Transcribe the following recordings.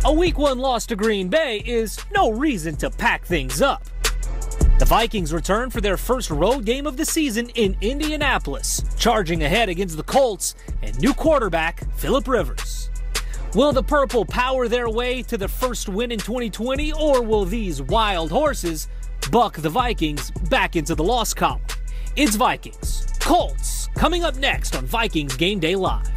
A Week 1 loss to Green Bay is no reason to pack things up. The Vikings return for their first road game of the season in Indianapolis, charging ahead against the Colts and new quarterback Philip Rivers. Will the Purple power their way to the first win in 2020, or will these wild horses buck the Vikings back into the loss column? It's Vikings Colts coming up next on Vikings Gameday Live.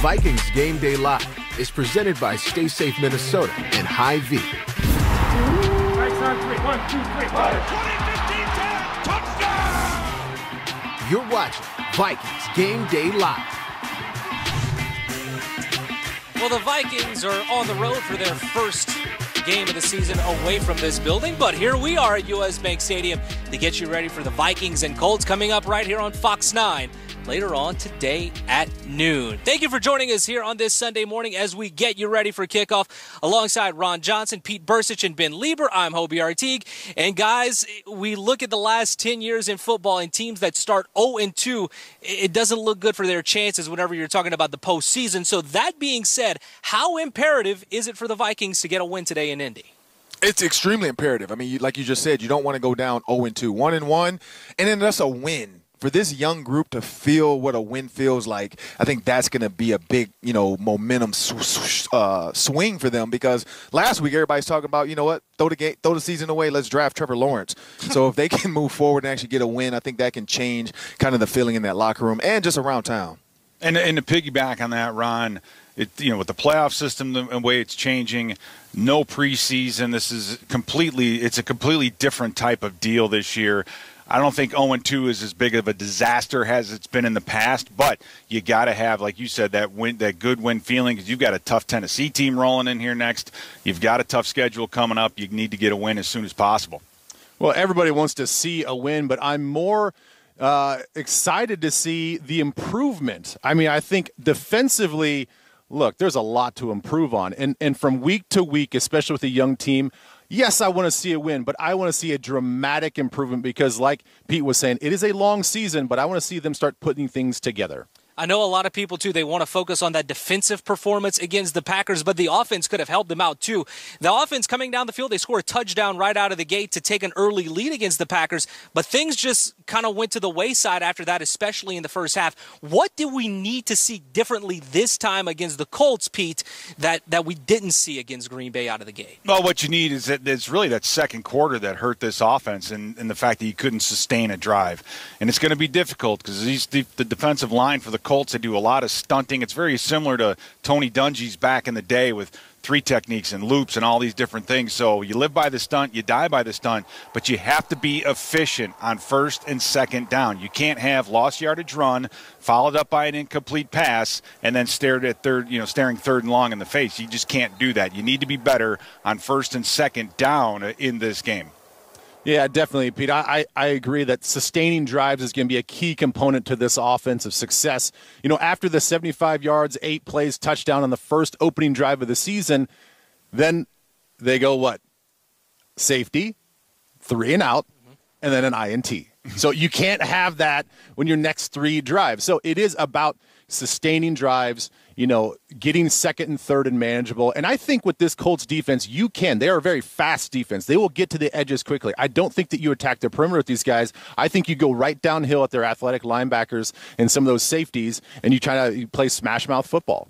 Vikings Gameday Live is presented by Stay Safe Minnesota and Hy-Vee. Right side three. 1, 2, 3. 20, 15, 10. Touchdown! You're watching Vikings Gameday Live. Well, the Vikings are on the road for their first game of the season away from this building, but here we are at US Bank Stadium to get you ready for the Vikings and Colts coming up right here on Fox 9 later on today at noon. Thank you for joining us here on this Sunday morning as we get you ready for kickoff. Alongside Ron Johnson, Pete Bursich, and Ben Lieber, I'm Hobie Artigue. And guys, we look at the last 10 years in football and teams that start 0-2, it doesn't look good for their chances whenever you're talking about the postseason. So that being said, how imperative is it for the Vikings to get a win today in Indy? It's extremely imperative. I mean, like you just said, you don't want to go down 0-2, 1-1, and then that's a win. For this young group to feel what a win feels like, I think that's going to be a big, momentum swing for them, because last week everybody's talking about, throw the season away, let's draft Trevor Lawrence. So if they can move forward and actually get a win, I think that can change kind of the feeling in that locker room and just around town. And to piggyback on that, Ron, with the playoff system, the way it's changing, no preseason. It's a completely different type of deal this year. I don't think 0-2 is as big of a disaster as it's been in the past, but you got to have, like you said, that good win feeling, because you've got a tough Tennessee team rolling in here next. You've got a tough schedule coming up. You need to get a win as soon as possible. Well, everybody wants to see a win, but I'm more excited to see the improvement. I mean, I think defensively, look, there's a lot to improve on. And from week to week, especially with a young team, yes, I want to see a win, but I want to see a dramatic improvement because, like Pete was saying, it is a long season, but I want to see them start putting things together. I know a lot of people, too, they want to focus on that defensive performance against the Packers, but the offense could have helped them out, too. The offense coming down the field, they score a touchdown right out of the gate to take an early lead against the Packers, but things just kind of went to the wayside after that, especially in the first half. What do we need to see differently this time against the Colts, Pete, that we didn't see against Green Bay out of the gate? Well, what you need is that it's really that second quarter that hurt this offense, and the fact that you couldn't sustain a drive. And it's going to be difficult because the defensive line for the Colts, they do a lot of stunting. It's very similar to Tony Dungy's back in the day with three techniques and loops and all these different things. So you live by the stunt, you die by the stunt, but you have to be efficient on first and second down. You can't have lost yardage run followed up by an incomplete pass and then staring third and long in the face. You just can't do that. You need to be better on first and second down in this game. Yeah, definitely, Pete. I agree that sustaining drives is going to be a key component to this offensive success. After the 75 yards, 8 plays, touchdown on the first opening drive of the season, then they go what? Safety, 3 and out, and then an INT. So you can't have that when your next 3 drives. So it is about sustaining drives, getting second and third and manageable. And I think with this Colts defense, you can. They are a very fast defense. They will get to the edges quickly. I don't think that you attack the perimeter with these guys. I think you go right downhill at their athletic linebackers and some of those safeties, and you try to play smash mouth football.